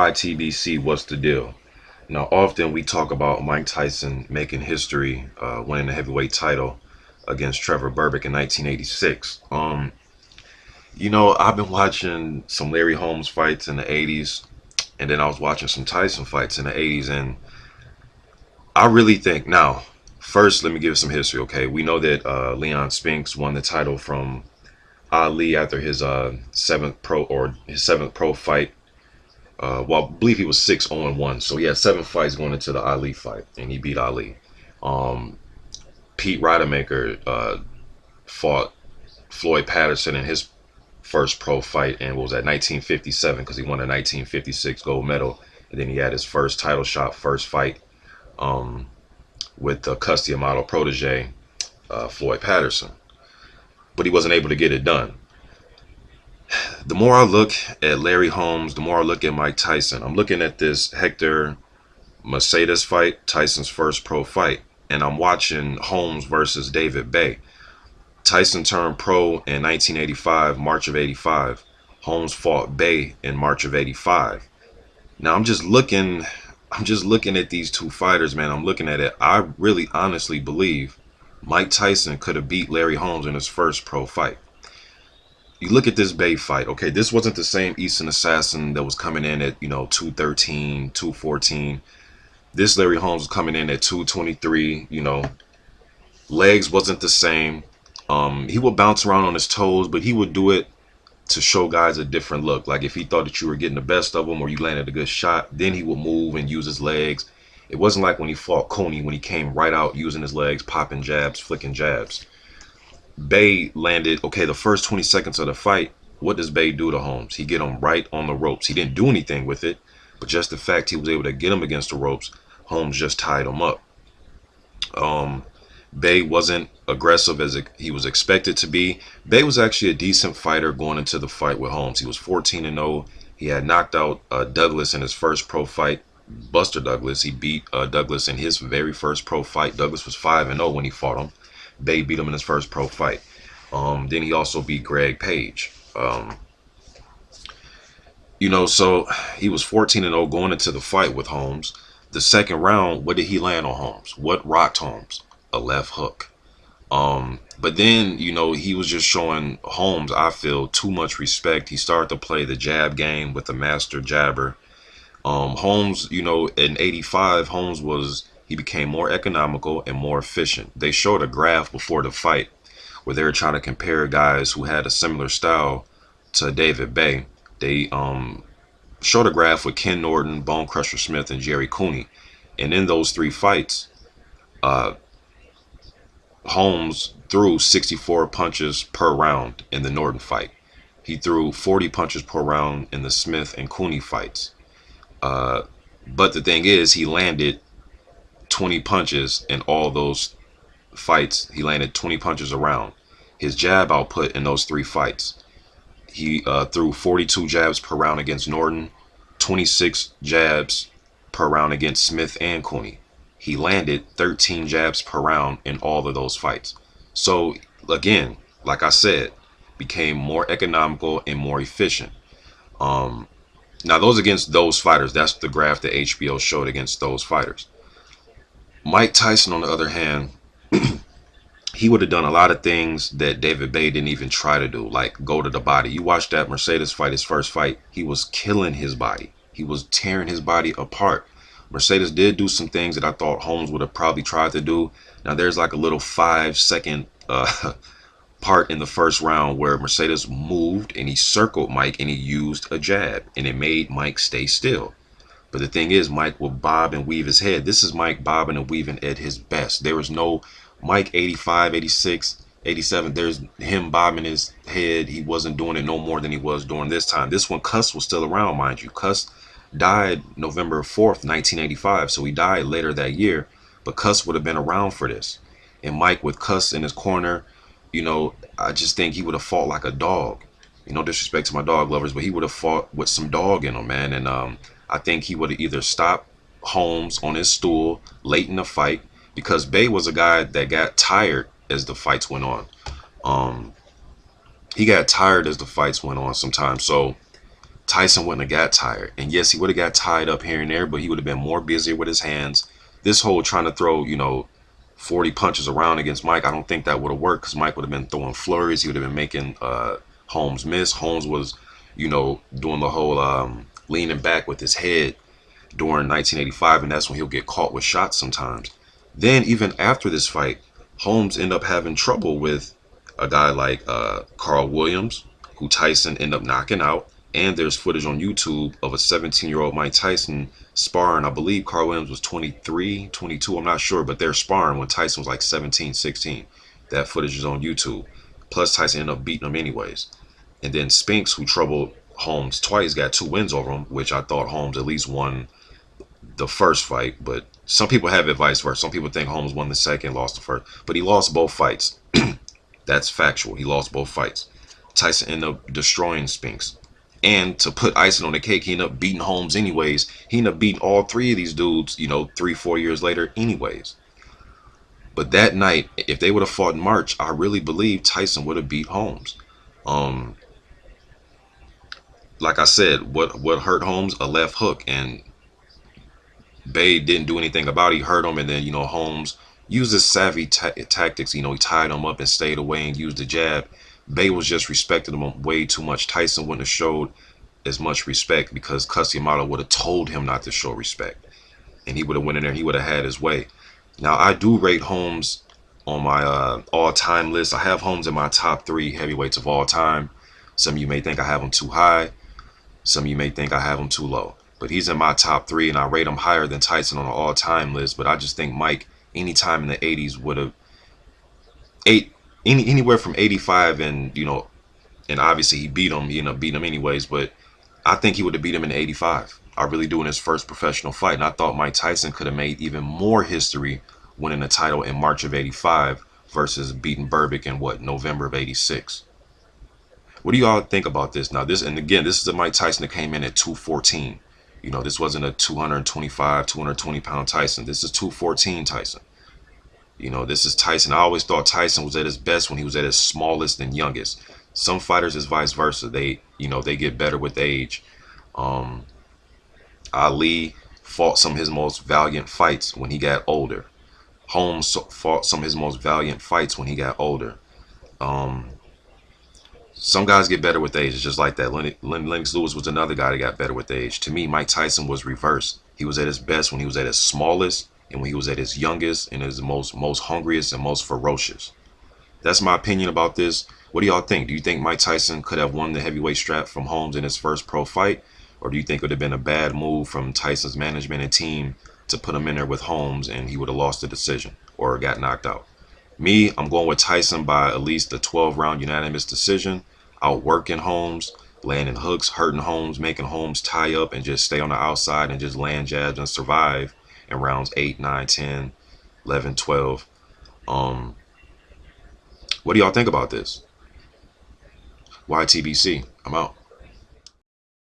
why TBC? What's the deal? Now, often we talk about Mike Tyson making history, winning the heavyweight title against Trevor Berbick in 1986. I've been watching some Larry Holmes fights in the 80s, and then I was watching some Tyson fights in the 80s, and I really think now. First, let me give some history. Okay, we know that Leon Spinks won the title from Ali after his seventh pro fight. Well, I believe he was 6-0-1, so he had 7 fights going into the Ali fight, and he beat Ali. Um, Pete Rademacher fought Floyd Patterson in his first pro fight, and what was that, 1957, because he won a 1956 gold medal, and then he had his first title shot, first fight um, with the Custody model protege, Floyd Patterson, but he wasn't able to get it done. The more I look at Larry Holmes, the more I look at Mike Tyson. I'm looking at this Hector Mercedes fight, Tyson's first pro fight, and I'm watching Holmes versus David Bay. Tyson turned pro in 1985, March of 85. Holmes fought Bay in March of 85. Now I'm just looking at these two fighters, man. I'm looking at it. I really honestly believe Mike Tyson could have beat Larry Holmes in his first pro fight. You look at this Bay fight, okay, this wasn't the same Eastern Assassin that was coming in at, 213, 214. This Larry Holmes was coming in at 223, legs wasn't the same. He would bounce around on his toes, but he would do it to show guys a different look. Like if he thought that you were getting the best of him or you landed a good shot, then he would move and use his legs. It wasn't like when he fought Coney, when he came right out using his legs, popping jabs, flicking jabs. Bay landed, okay, the first 20 seconds of the fight, what does Bay do to Holmes? He get him right on the ropes. He didn't do anything with it, but just the fact he was able to get him against the ropes, Holmes just tied him up. Bay wasn't aggressive as he was expected to be. Bay was actually a decent fighter going into the fight with Holmes. He was 14-0. He had knocked out Douglas in his first pro fight. Buster Douglas. He beat Douglas in his very first pro fight. Douglas was 5-0 when he fought him. Bay beat him in his first pro fight. Then he also beat Greg Page. So he was 14-0 going into the fight with Holmes. The second round, what did he land on Holmes? What rocked Holmes? A left hook. But then, he was just showing Holmes, I feel, too much respect. He started to play the jab game with the master jabber. Holmes, in 85, he became more economical and more efficient. They showed a graph before the fight where they were trying to compare guys who had a similar style to David Bay. They showed a graph with Ken Norton, Bone Crusher Smith, and Jerry Cooney. And in those 3 fights, Holmes threw 64 punches per round in the Norton fight. He threw 40 punches per round in the Smith and Cooney fights. But the thing is, he landed 20 punches in all those fights. He landed 20 punches a round. His jab output in those 3 fights, he threw 42 jabs per round against Norton, 26 jabs per round against Smith and Cooney. He landed 13 jabs per round in all of those fights. So again, like I said, became more economical and more efficient. Now those against those fighters, that's the graph that HBO showed against those fighters. Mike Tyson, on the other hand, he would have done a lot of things that David Bay didn't even try to do, like go to the body. You watch that Mercedes fight, his first fight, he was killing his body. He was tearing his body apart. Mercedes did do some things that I thought Holmes would have probably tried to do. Now there's like a little 5-second part in the first round where Mercedes moved and he circled Mike and he used a jab and it made Mike stay still. But the thing is, Mike will bob and weave his head. This is Mike bobbing and weaving at his best. There was no Mike 85, 86, 87. There's him bobbing his head. He wasn't doing it no more than he was during this time. This one, Cuss was still around, mind you. Cuss died November 4th, 1985. So he died later that year. But Cuss would have been around for this. And Mike with Cuss in his corner, I just think he would have fought like a dog. No disrespect to my dog lovers, but he would have fought with some dog in him, man. And I think he would have either stopped Holmes on his stool late in the fight, because Bay was a guy that got tired as the fights went on. He got tired as the fights went on sometimes. So Tyson wouldn't have got tired. And yes, he would have got tied up here and there, but he would have been more busier with his hands. This whole trying to throw, 40 punches around against Mike, I don't think that would have worked, because Mike would have been throwing flurries. He would have been making Holmes miss. Holmes was, doing the whole leaning back with his head during 1985, and that's when he'll get caught with shots sometimes. Then even after this fight, Holmes ended up having trouble with a guy like Carl Williams, who Tyson ended up knocking out. And there's footage on YouTube of a 17-year-old Mike Tyson sparring. I believe Carl Williams was 23, 22, I'm not sure, but they're sparring when Tyson was like 17, 16. That footage is on YouTube. Plus Tyson ended up beating him anyways. And then Spinks, who troubled Holmes twice, got 2 wins over him, which I thought Holmes at least won the first fight, but some people have it vice versa. Some people think Holmes won the second, lost the first, but he lost both fights. That's factual. He lost both fights. Tyson ended up destroying Spinks. And to put icing on the cake, he ended up beating Holmes anyways. He ended up beating all 3 of these dudes, 3-4 years later anyways. But that night, if they would have fought in March, I really believe Tyson would have beat Holmes. Like I said, what hurt Holmes? A left hook, and Bay didn't do anything about it. He hurt him, and then, Holmes used his savvy tactics. He tied him up and stayed away and used the jab. Bay was just respecting him way too much. Tyson wouldn't have showed as much respect, because Cus Yamato would have told him not to show respect, and he would have went in there. He would have had his way. Now, I do rate Holmes on my all-time list. I have Holmes in my top 3 heavyweights of all time. Some of you may think I have him too high. Some of you may think I have him too low. But he's in my top 3, and I rate him higher than Tyson on the all-time list. But I just think Mike, anytime in the 80s, would have anywhere from 85, and and obviously he beat him. He ended up beating him anyways. But I think he would have beat him in 85. I really do, in his first professional fight. And I thought Mike Tyson could have made even more history winning the title in March of 85 versus beating Berbick in November of 86. What do y'all think about this? Now, and again, this is a Mike Tyson that came in at 214. This wasn't a 225, 220-pound Tyson. This is 214 Tyson. This is Tyson. I always thought Tyson was at his best when he was at his smallest and youngest. Some fighters is vice versa. They get better with age. Ali fought some of his most valiant fights when he got older. Holmes fought some of his most valiant fights when he got older. Some guys get better with age. It's just like that. Lennox Lewis was another guy that got better with age. To me, Mike Tyson was reversed. He was at his best when he was at his smallest, and when he was at his youngest, and his most hungriest and most ferocious. That's my opinion about this. What do y'all think? Do you think Mike Tyson could have won the heavyweight strap from Holmes in his first pro fight? Or do you think it would have been a bad move from Tyson's management and team to put him in there with Holmes, and he would have lost the decision or got knocked out? Me, I'm going with Tyson by at least a 12-round unanimous decision, outworking Holmes, landing hooks, hurting Holmes, making Holmes tie up and just stay on the outside and just land jabs and survive in rounds 8, 9, 10, 11, 12. What do y'all think about this? YTBC, I'm out.